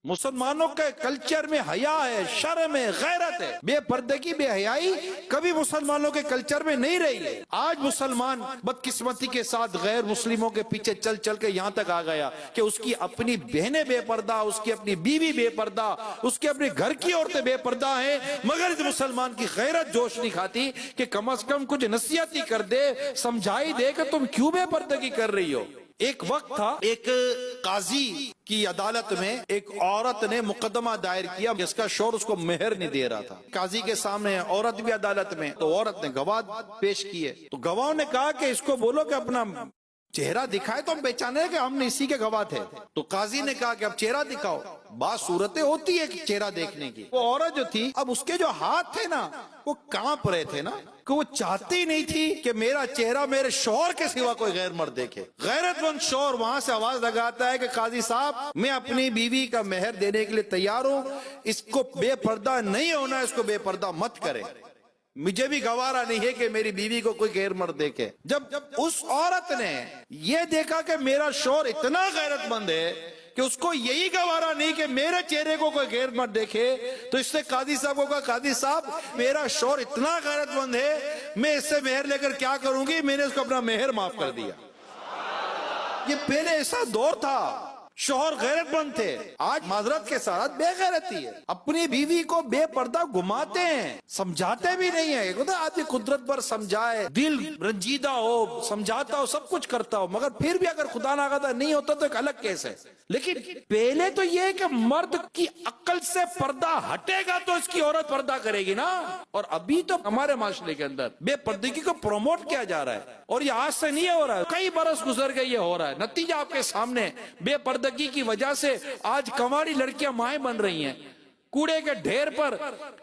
مسلمانوں کے کلچر میں حیا ہے، شرم ہے، غیرت ہے. بے پردگی، بے حیائی کبھی مسلمانوں کے کلچر میں نہیں رہی ہے. آج مسلمان بدقسمتی کے ساتھ غیر مسلموں کے پیچھے چل چل کے یہاں تک آ گیا کہ اس کی اپنی بہنیں بے پردہ، اس کی اپنی بیوی بے پردہ، اس کے اپنے گھر کی عورتیں بے پردہ ہیں، مگر اس مسلمان کی غیرت جوش نہیں کھاتی کہ کم از کم کچھ نصیحت ہی کر دے، سمجھائی دے کہ تم کیوں بے پردگی کر رہی ہو. ایک وقت تھا، ایک قاضی کی عدالت میں ایک عورت نے مقدمہ دائر کیا جس کا شوہر اس کو مہر نہیں دے رہا تھا. قاضی کے سامنے عورت بھی عدالت میں، تو عورت نے گواہ پیش کیے. تو گواہوں نے کہا کہ اس کو بولو کہ اپنا چہرہ دکھائے تو ہم پہچانے کہ ہم نے اسی کے گواہ تھے. تو قاضی نے کہا کہ اب چہرہ دکھاؤ. بعض صورتیں ہوتی ہے چہرہ دیکھنے کی. وہ عورت جو تھی، اب اس کے جو ہاتھ تھے نا وہ کانپ رہے تھے نا، کہ وہ چاہتی نہیں تھی کہ میرا چہرہ میرے شوہر کے سوا کوئی غیر مرد دیکھے. غیرت مند شوہر وہاں سے آواز لگاتا ہے کہ قاضی صاحب، میں اپنی بیوی کا مہر دینے کے لیے تیار ہوں، اس کو بے پردہ نہیں ہونا، اس کو بے پردہ مت کرے. مجھے بھی گوارا نہیں ہے کہ میری بیوی کو کوئی غیر مرد دیکھے. جب اس عورت نے یہ دیکھا کہ میرا شوہر اتنا غیرت مند ہے کہ اس کو یہی گوارا نہیں کہ میرے چہرے کو کوئی غیر مرد دیکھے، تو اس نے قاضی صاحب کو کہا، قاضی صاحب میرا شوہر اتنا غیرت مند ہے، میں اس سے مہر لے کر کیا کروں گی؟ میں نے اس کو اپنا مہر معاف کر دیا. یہ پہلے ایسا دور تھا، شوہر غیرت مند تھے. آج معذرت کے ساتھ بے غیرتی ہے، اپنی بیوی کو بے پردہ گھماتے ہیں، سمجھاتے بھی نہیں ہیں. آدمی قدرت پر سمجھائے، دل رنجیدہ ہو، سمجھاتا ہو، سب کچھ کرتا ہو، مگر پھر بھی اگر خدا نہ خواستہ نہیں ہوتا تو ایک الگ کیس ہے. لیکن پہلے تو یہ ہے کہ مرد کی عقل سے پردہ ہٹے گا تو اس کی عورت پردہ کرے گی نا. اور ابھی تو ہمارے معاشرے کے اندر بے پردگی کو پروموٹ کیا جا رہا ہے، اور یہ آج سے نہیں ہو رہا ہے، کئی برس گزر گئے یہ ہو رہا ہے. نتیجہ آپ کے سامنے، بے پردگی کی وجہ سے آج کنواری لڑکیاں مائیں بن رہی ہیں. کوڑے کے ڈھیر پر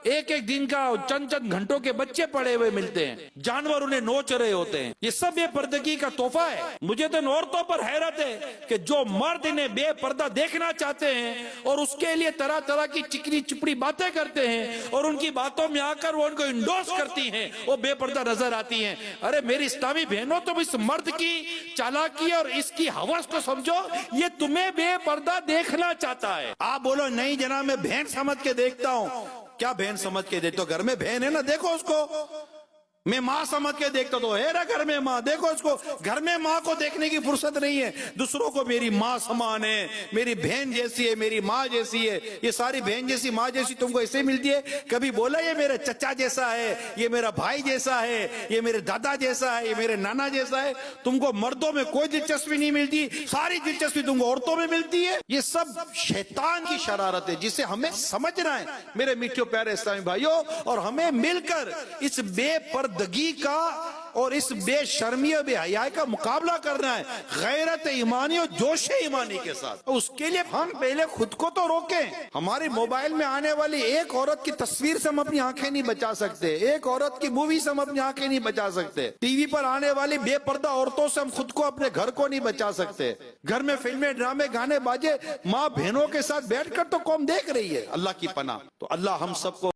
ایک ایک دن کا چند چند گھنٹوں کے بچے پڑے ہوئے ملتے ہیں، جانور انہیں نوچ رہے ہوتے ہیں. یہ سب بے پردگی کا تحفہ ہے. مجھے تو ان عورتوں پر حیرت ہے کہ جو مرد انہیں بے پردہ دیکھنا چاہتے ہیں اور اس کے لیے طرح طرح کی چکنی چپڑی باتیں کرتے ہیں، اور ان کی باتوں میں آ کر وہ ان کو انڈوس کرتی ہیں، وہ بے پردہ نظر آتی ہیں. ارے میری اسلامی بہنوں، تم اس مرد کی چالاکی اور اس کی ہوس کو سمجھو. یہ تمہیں بے پردہ دیکھنا چاہتا ہے. آپ بولو نہیں جناب، میں بہن سمجھ کے دیکھتا ہوں. کیا بہن سمجھ کے دیکھتا ہوں؟ گھر میں بہن ہے نا، دیکھو اس کو. میں ماں سمجھ کے دیکھتا تو ہے نا گھر میں ماں، دیکھو اس کو. گھر میں ماں کو دیکھنے کی فرصت نہیں ہے. دوسروں کو میری ماں سمان ہے، میری بہن جیسی ہے، میری ماں جیسی ہے. یہ ساری بہن جیسی ماں جیسی تم کو ایسے ملتی ہے؟ کبھی بولا یہ میرے چچا جیسا ہے، یہ میرا بھائی جیسا ہے، یہ میرے دادا جیسا ہے، یہ میرے نانا جیسا ہے؟ تم کو مردوں میں کوئی دلچسپی نہیں ملتی، ساری دلچسپی تم کو عورتوں میں ملتی ہے. یہ سب شیطان کی شرارت ہے جسے ہمیں سمجھنا ہے میرے میٹھے پیارے اسلامی بھائیوں، اور ہمیں مل کر اس بے پردگی کا اور اس بے شرمی و بے حیائی کا مقابلہ کرنا ہے غیرت ایمانی اور جوش ایمانی کے ساتھ. اس کے لیے ہم پہلے خود کو تو روکیں. ہماری موبائل میں آنے والی ایک عورت کی تصویر سے ہم اپنی آنکھیں نہیں بچا سکتے، ایک عورت کی مووی سے ہم اپنی آنکھیں نہیں بچا سکتے، ٹی وی پر آنے والی بے پردہ عورتوں سے ہم خود کو، اپنے گھر کو نہیں بچا سکتے. گھر میں فلمیں، ڈرامے، گانے باجے ماں بہنوں کے ساتھ بیٹھ کر تو قوم دیکھ رہی ہے. اللہ کی پناہ. تو اللہ ہم سب کو